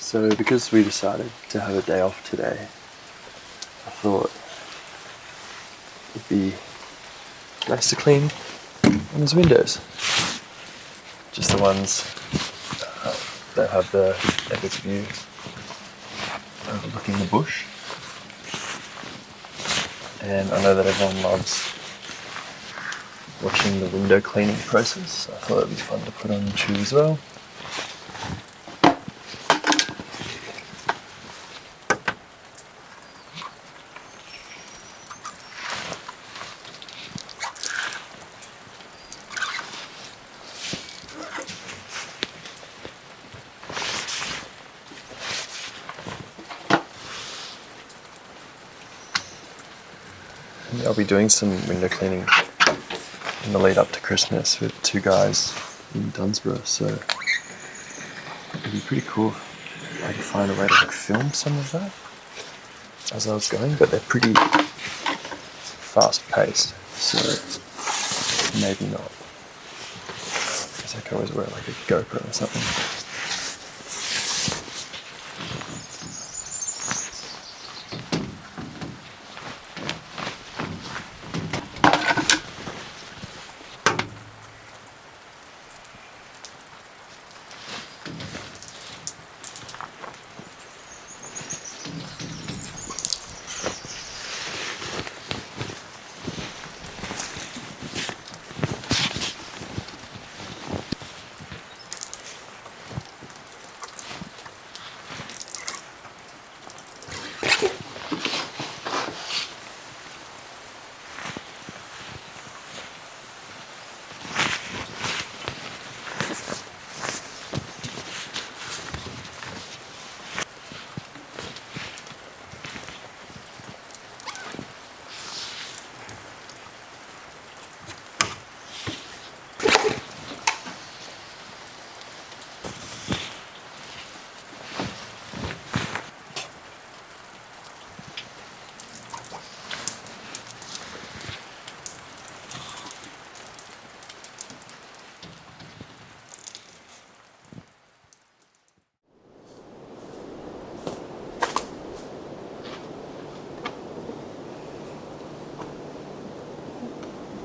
So because we decided to have a day off today, I thought it'd be nice to clean these windows. Just the ones that have the epic view overlooking the bush. And I know that everyone loves watching the window cleaning process, so I thought it'd be fun to put on YouTube as well. I'll be doing some window cleaning in the lead up to Christmas with two guys in Dunsborough, so it'd be pretty cool if I could find a way to film some of that as I was going, but they're pretty fast paced, so maybe not. I guess I could always wear like a GoPro or something.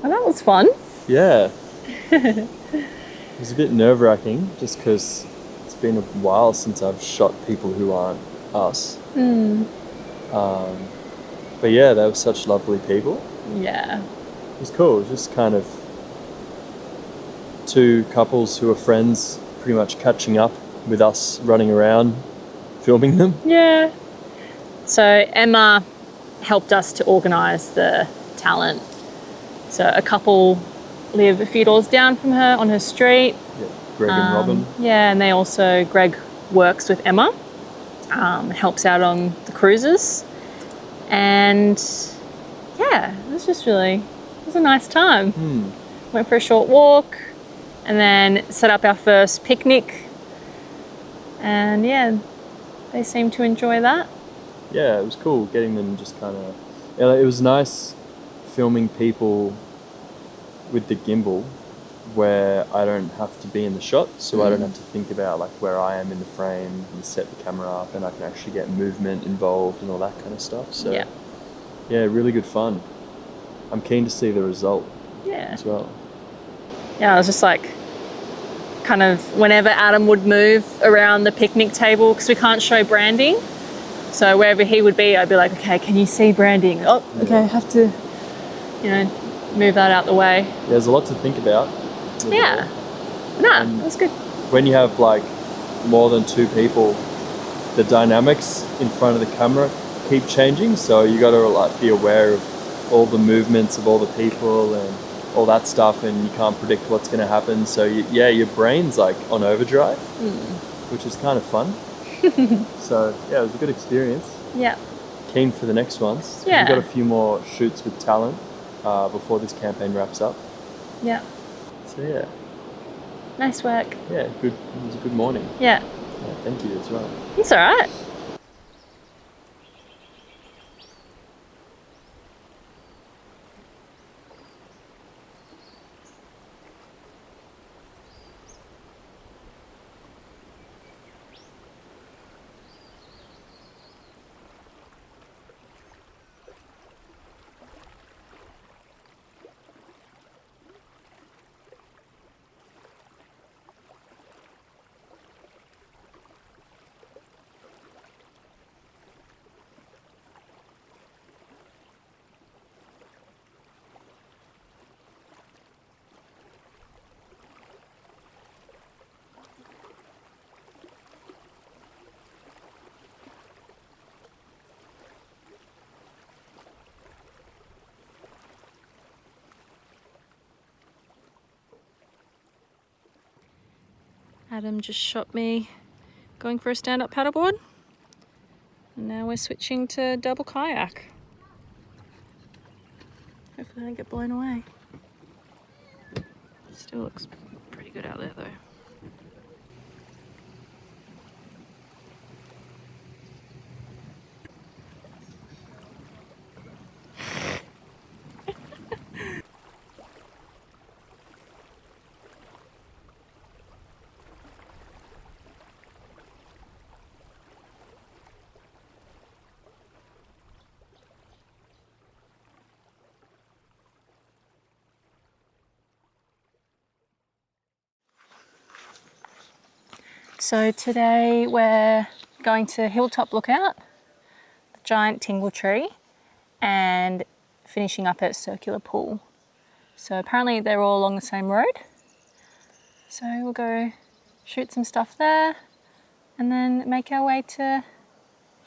Oh, that was fun. Yeah. It was a bit nerve-wracking just because it's been a while since I've shot people who aren't us. But yeah, they were such lovely people. Yeah. It was cool. It was just kind of two couples who are friends pretty much catching up with us running around filming them. Yeah. So Emma helped us to organise the talent. So a couple live a few doors down from her on her street. Yeah, Greg and Robin. Yeah, and Greg works with Emma, helps out on the cruises. And yeah, it was a nice time. Went for a short walk and then set up our first picnic. And yeah, they seemed to enjoy that. Yeah, it was cool getting them just kind of... Yeah, it was nice filming people with the gimbal where I don't have to be in the shot, so I don't have to think about like where I am in the frame and set the camera up, and I can actually get movement involved and all that kind of stuff. So yeah, really good fun. I'm keen to see the result as well. Yeah, I was just like, kind of whenever Adam would move around the picnic table, because we can't show branding, so wherever he would be, I'd be like, okay, can you see branding? Oh, okay, I have to, move that out the way. Yeah, there's a lot to think about. Yeah. Nah, that's good. When you have like more than two people, the dynamics in front of the camera keep changing, so you got to like be aware of all the movements of all the people and all that stuff, and you can't predict what's going to happen. So your brain's like on overdrive, which is kind of fun. So yeah, it was a good experience. Yeah. Keen for the next ones. Yeah. We've got a few more shoots with talent before this campaign wraps up. Yeah. So yeah. Nice work. Yeah, good. It was a good morning. Yeah. Thank you as well. It's all right. Adam just shot me going for a stand-up paddleboard. And now we're switching to double kayak. Hopefully I don't get blown away. Still looks pretty good out there though. So today we're going to Hilltop Lookout, the Giant Tingle Tree, and finishing up at Circular Pool. So apparently they're all along the same road. So we'll go shoot some stuff there and then make our way to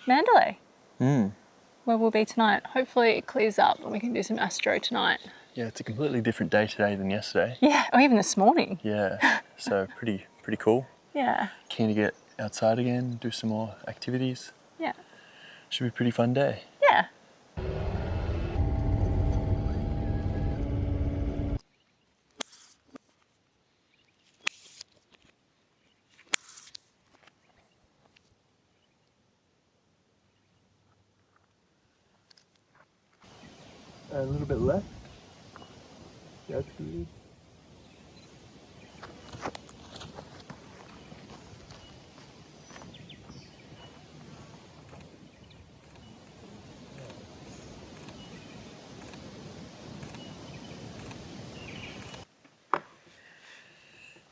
Mandalay, where we'll be tonight. Hopefully it clears up and we can do some astro tonight. Yeah, it's a completely different day today than yesterday. Yeah, or even this morning. Yeah, so pretty cool. Yeah. Keen to get outside again, do some more activities. Yeah. Should be a pretty fun day. Yeah. A little bit left. Yeah, that's good.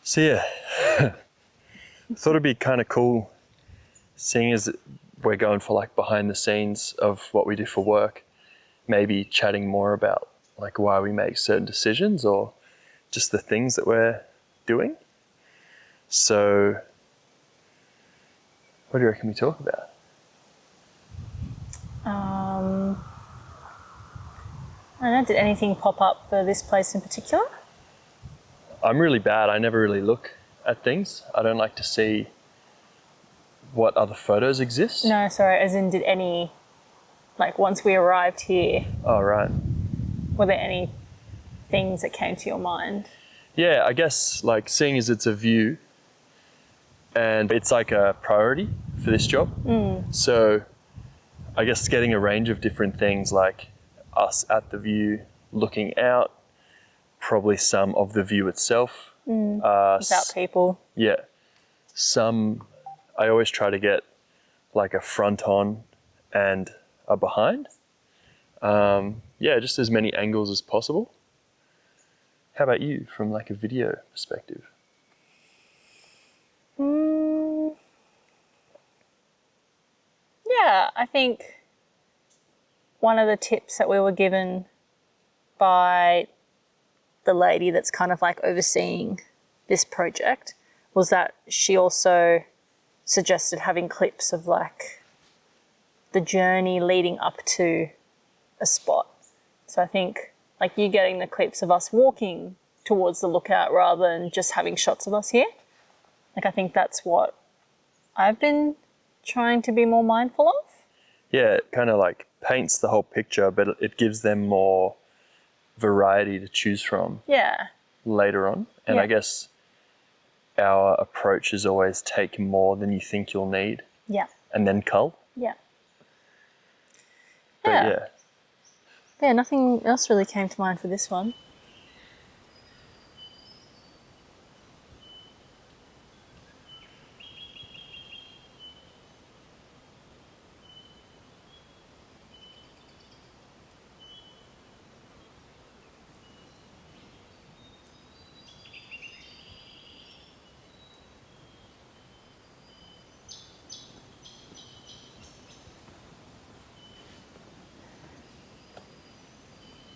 So yeah, thought it'd be kind of cool seeing as we're going for like behind the scenes of what we do for work, maybe chatting more about like why we make certain decisions or just the things that we're doing. So what do you reckon we talk about? I don't know, did anything pop up for this place in particular? I'm really bad. I never really look at things. I don't like to see what other photos exist. No, sorry, as in did any, like once we arrived here, Oh, right. were there any things that came to your mind? Yeah, I guess like seeing as it's a view and it's like a priority for this job. So I guess getting a range of different things like us at the view, looking out, probably some of the view itself. Without people? Yeah. Some, I always try to get like a front on and a behind. Yeah, just as many angles as possible. How about you from like a video perspective? Yeah, I think one of the tips that we were given by the lady that's kind of like overseeing this project was that she also suggested having clips of like the journey leading up to a spot. So I think like you getting the clips of us walking towards the lookout rather than just having shots of us here. Like I think that's what I've been trying to be more mindful of. Yeah, it kind of like paints the whole picture, but it gives them more variety to choose from Yeah. later on. And Yeah. I guess our approach is always take more than you think you'll need Yeah. and then cull. Yeah. But Yeah. yeah. Yeah, nothing else really came to mind for this one.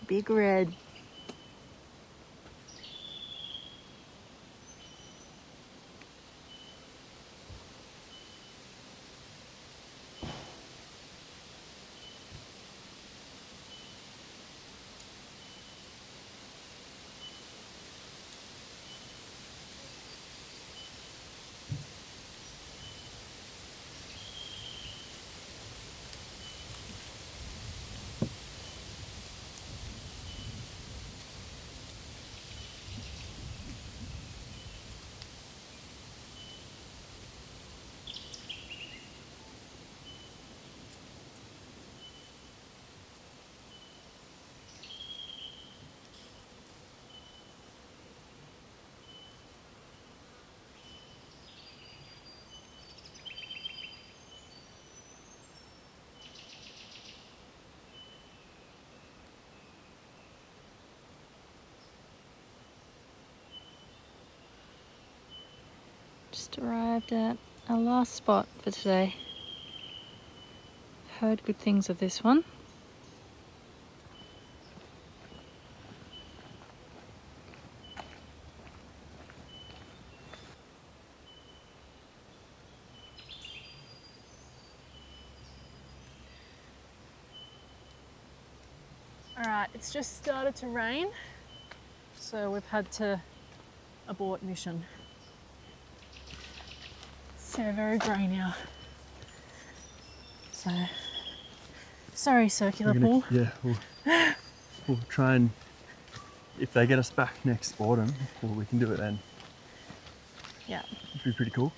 Big red. Just arrived at our last spot for today. Heard good things of this one. Alright, it's just started to rain, so we've had to abort mission. So very grey now. So, sorry circular pool. Yeah, we'll try and, if they get us back next autumn, well, we can do it then. Yeah. It'd be pretty cool.